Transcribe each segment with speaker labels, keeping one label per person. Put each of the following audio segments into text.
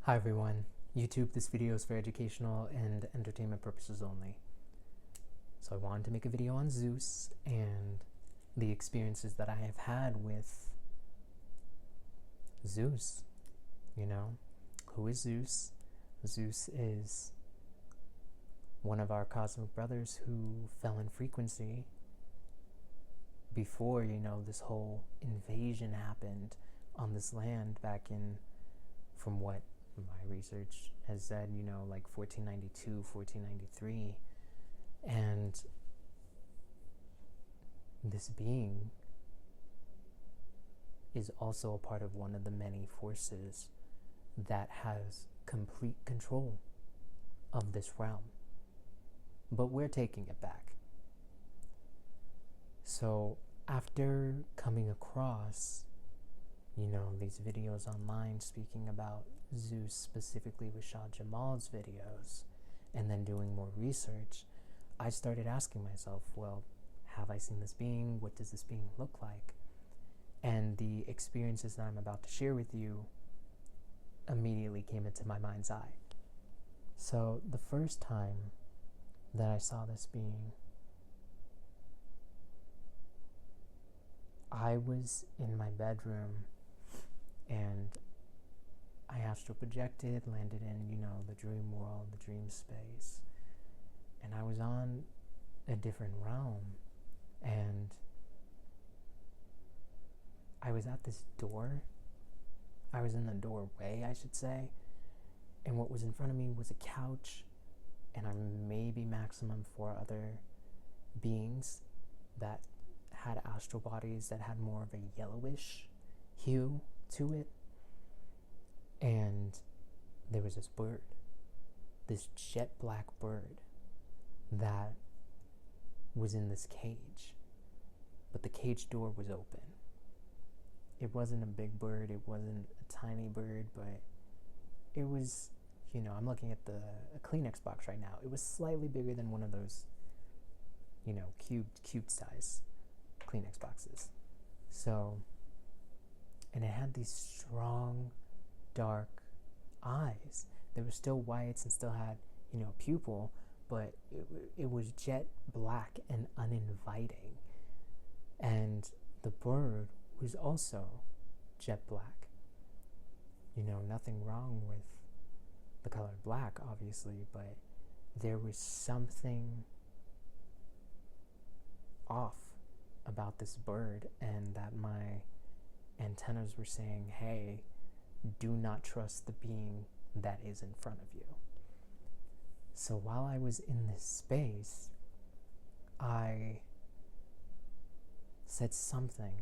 Speaker 1: Hi everyone, YouTube, this video is for educational and entertainment purposes only. So I wanted to make a video on Zeus and the experiences that I have had with Zeus. You know, who is Zeus? Zeus is one of our cosmic brothers who fell in frequency before, this whole invasion happened on this land back in, from what my research has said, like 1492, 1493. And this being is also a part of one of the many forces that has complete control of this realm. But we're taking it back. So after coming across, these videos online speaking about Zeus, specifically with Shah Jamal's videos, and then doing more research, I started asking myself, well, have I seen this being? What does this being look like? And the experiences that I'm about to share with you immediately came into my mind's eye. So the first time that I saw this being, I was in my bedroom and I astral projected, landed in, the dream world, the dream space. And I was on a different realm. And I was at this door. I was in the doorway, I should say. And what was in front of me was a couch and maybe maximum 4 other beings that had astral bodies that had more of a yellowish hue to it. And there was this bird, this jet black bird that was in this cage, but the cage door was open. It wasn't a big bird, it wasn't a tiny bird, but it was, I'm looking at a Kleenex box right now. It was slightly bigger than one of those, cube size Kleenex boxes. So, and it had these strong, dark eyes. They were still whites and still had, a pupil, but it was jet black and uninviting. And the bird was also jet black. Nothing wrong with the color black, obviously, but there was something off about this bird, and that my antennas were saying, hey, do not trust the being that is in front of you. So while I was in this space, I said something,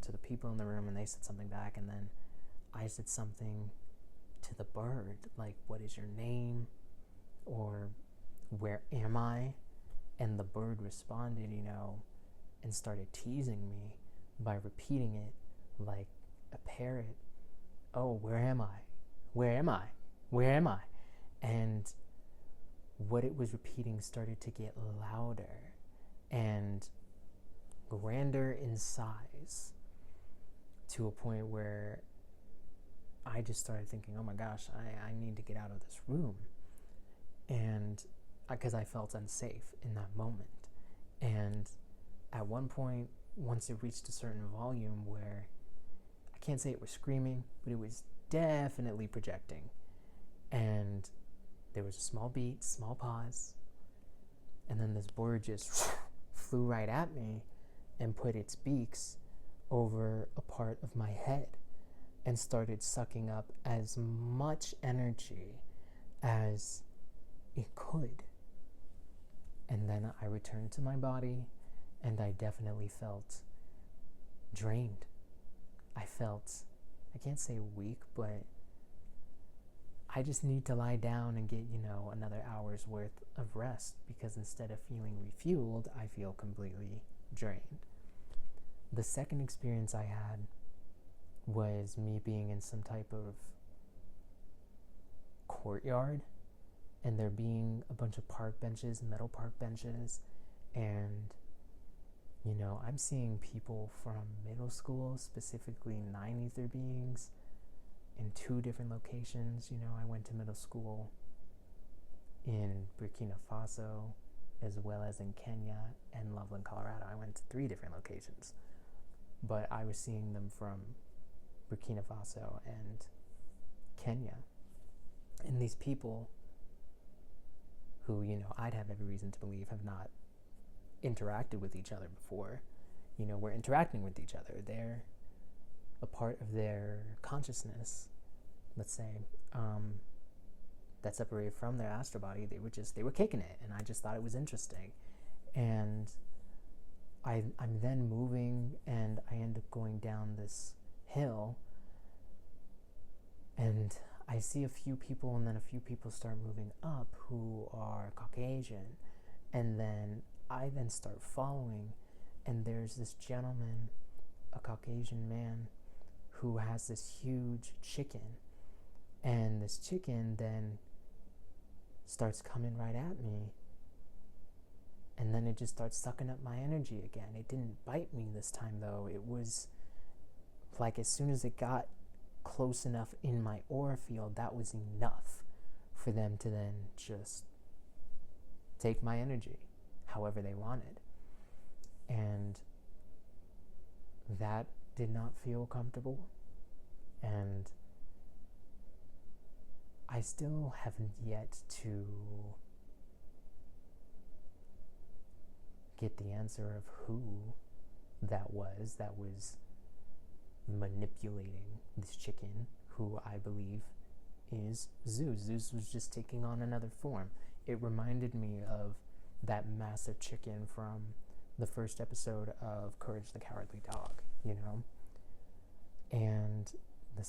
Speaker 1: to the people in the room, and they said something back, and then I said something to the bird, like, what is your name? Or where am I? And the bird responded, and started teasing me by repeating it like a parrot. Oh, where am I? Where am I? Where am I? And what it was repeating started to get louder and grander in size, to a point where I just started thinking, oh my gosh, I need to get out of this room. And because I felt unsafe in that moment. And at one point, once it reached a certain volume where I can't say it was screaming, but it was definitely projecting. And there was a small beat, small pause, and then this bird just flew right at me and put its beaks over a part of my head and started sucking up as much energy as it could. And then I returned to my body, and I definitely felt drained. I felt, I can't say weak, but I just need to lie down and get, another hour's worth of rest, because instead of feeling refueled, I feel completely drained. The second experience I had was me being in some type of courtyard, and there being a bunch of park benches, metal park benches, and I'm seeing people from middle school, specifically 9 ether beings, in 2 different locations. I went to middle school in Burkina Faso as well as in Kenya and Loveland, Colorado. I went to 3 different locations, but I was seeing them from Burkina Faso and Kenya. And these people who, I'd have every reason to believe have not interacted with each other before, were interacting with each other. They're a part of their consciousness, let's say, that separated from their astral body. They were kicking it, and I just thought it was interesting. And I'm then moving, and I end up going down this hill, and I see a few people, and then a few people start moving up who are Caucasian, and then I then start following, and there's this gentleman, a Caucasian man, who has this huge chicken, and this chicken then starts coming right at me, and then it just starts sucking up my energy again. It didn't bite me this time, though. It was like as soon as it got close enough in my aura field, that was enough for them to then just take my energy however they wanted. And that did not feel comfortable, and I still haven't yet to get the answer of who that was manipulating this chicken, who I believe is Zeus. Zeus was just taking on another form. It reminded me of that massive chicken from the first episode of Courage the Cowardly Dog, And the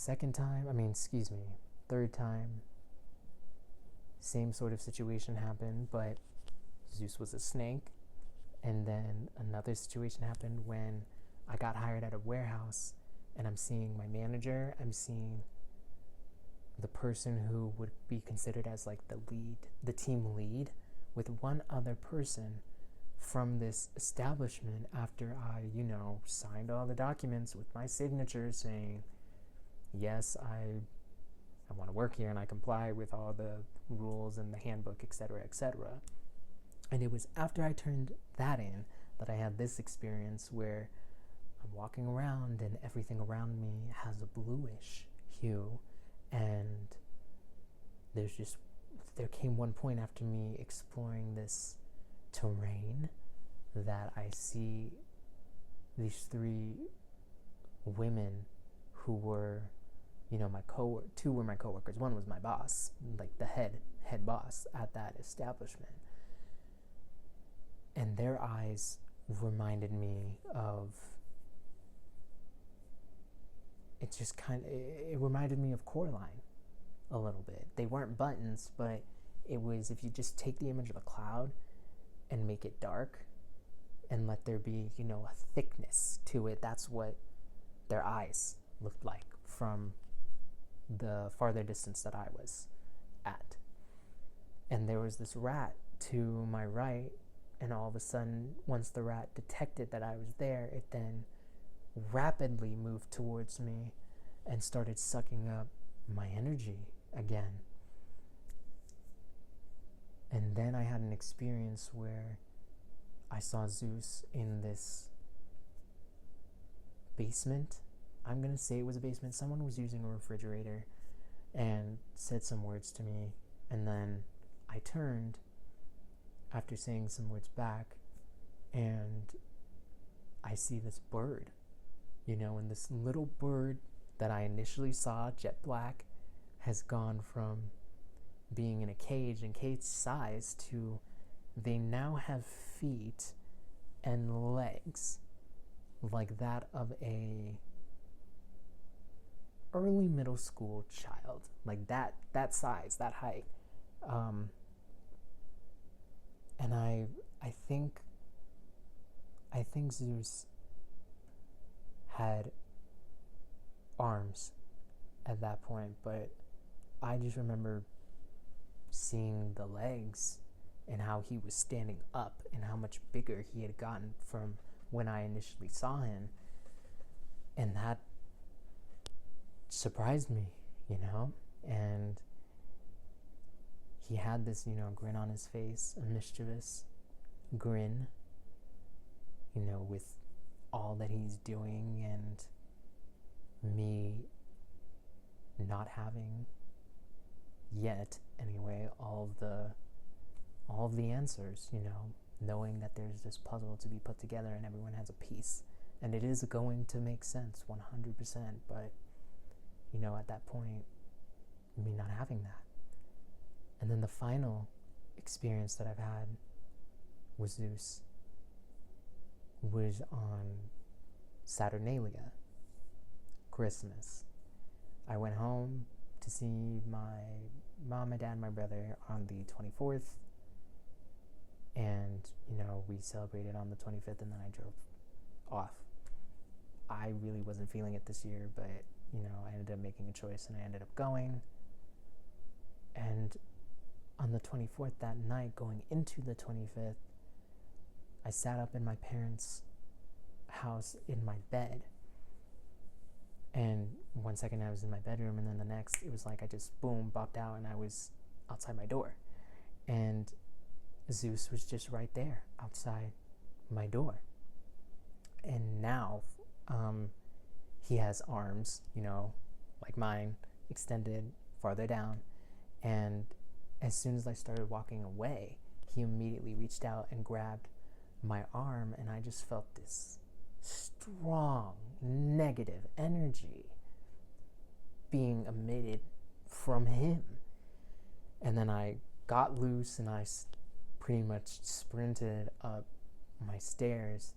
Speaker 1: third time, same sort of situation happened, but Zeus was a snake. And then another situation happened when I got hired at a warehouse, and I'm seeing my manager, I'm seeing the person who would be considered as like the team lead, with one other person from this establishment after I, signed all the documents with my signature saying, yes, I want to work here and I comply with all the rules and the handbook, etc., etc. And it was after I turned that in that I had this experience where I'm walking around and everything around me has a bluish hue, and there came one point after me exploring this terrain that I see these 3 women who were, two were my coworkers. One was my boss, like the head boss at that establishment. And their eyes reminded me of, it reminded me of Coraline a little bit. They weren't buttons, but it was, if you just take the image of a cloud and make it dark and let there be, a thickness to it, that's what their eyes looked like from the farther distance that I was at. And there was this rat to my right, and all of a sudden, once the rat detected that I was there, it then rapidly moved towards me and started sucking up my energy again. And then I had an experience where I saw Zeus in this basement. I'm going to say it was a basement. Someone was using a refrigerator and said some words to me, and then I turned after saying some words back, and I see this bird, and this little bird that I initially saw, jet black, has gone from being in a cage and cage size to they now have feet and legs like that of a early middle school child, like that size, that height. And I think Zeus had arms at that point, but I just remember seeing the legs and how he was standing up and how much bigger he had gotten from when I initially saw him. And that surprised me, you know? And he had this, grin on his face, a mischievous grin, with all that he's doing and me not having yet, anyway, all of the answers, knowing that there's this puzzle to be put together and everyone has a piece. And it is going to make sense 100%, but, at that point, me not having that. And then the final experience that I've had with Zeus was on Saturnalia, Christmas. I went home to see my mom, my dad, and my brother on the 24th. And, we celebrated on the 25th, and then I drove off. I really wasn't feeling it this year, but, I ended up making a choice and I ended up going. And on the 24th, that night, going into the 25th, I sat up in my parents' house in my bed. And one second I was in my bedroom, and then the next, it was like I just, boom, bopped out, and I was outside my door. And Zeus was just right there, outside my door. And now, he has arms, like mine, extended farther down. And as soon as I started walking away, he immediately reached out and grabbed my arm, and I just felt this strong negative energy being emitted from him. And then I got loose and I pretty much sprinted up my stairs,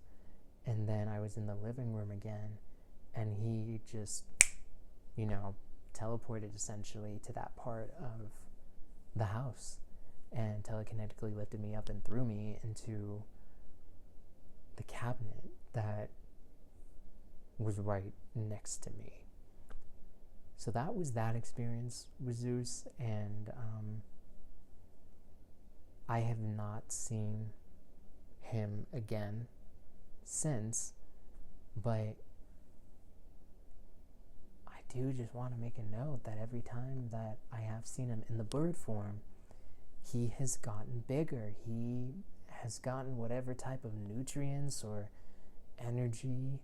Speaker 1: and then I was in the living room again, and he just, teleported essentially to that part of the house and telekinetically lifted me up and threw me into the cabinet that was right next to me. So that was that experience with Zeus, and I have not seen him again since, but I do just want to make a note that every time that I have seen him in the bird form, he has gotten bigger. He has gotten whatever type of nutrients or energy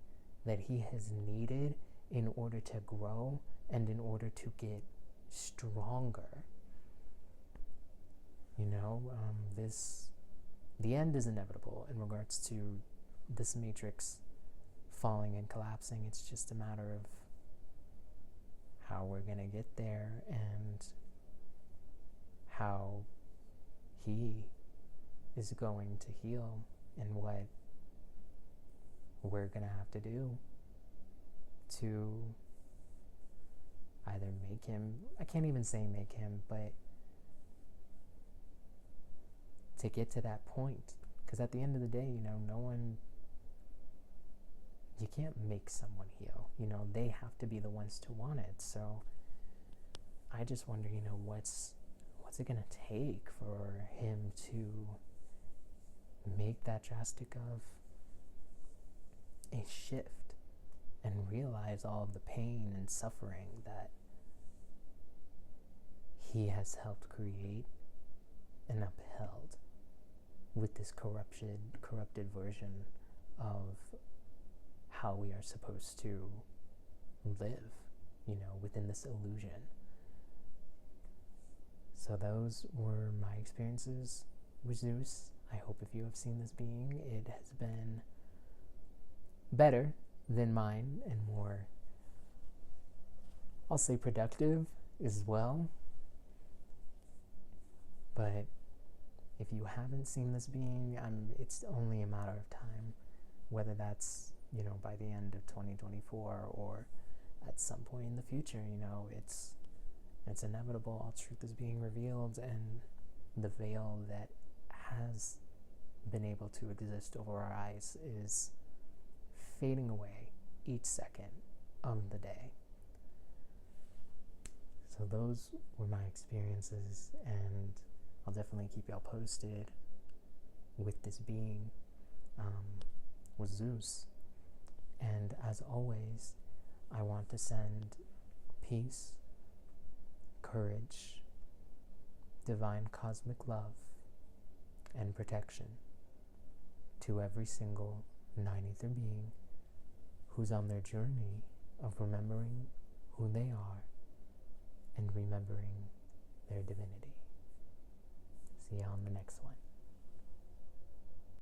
Speaker 1: that he has needed in order to grow and in order to get stronger. The end is inevitable in regards to this matrix falling and collapsing. It's just a matter of how we're going to get there and how he is going to heal and what we're going to have to do to either make him, I can't even say make him, but to get to that point. Because at the end of the day, no one, you can't make someone heal. They have to be the ones to want it. So I just wonder, what's it going to take for him to make that drastic of a shift and realize all of the pain and suffering that he has helped create and upheld with this corrupted version of how we are supposed to live, within this illusion. So those were my experiences with Zeus. I hope if you have seen this being, it has been better than mine and more, I'll say, productive as well. But if you haven't seen this being, it's only a matter of time, whether that's, by the end of 2024 or at some point in the future. It's inevitable. All truth is being revealed, and the veil that has been able to exist over our eyes is fading away each second of the day. So those were my experiences, and I'll definitely keep y'all posted with this being, with Zeus. And as always, I want to send peace, courage, divine cosmic love, and protection to every single 9 ether being who's on their journey of remembering who they are and remembering their divinity. See you on the next one.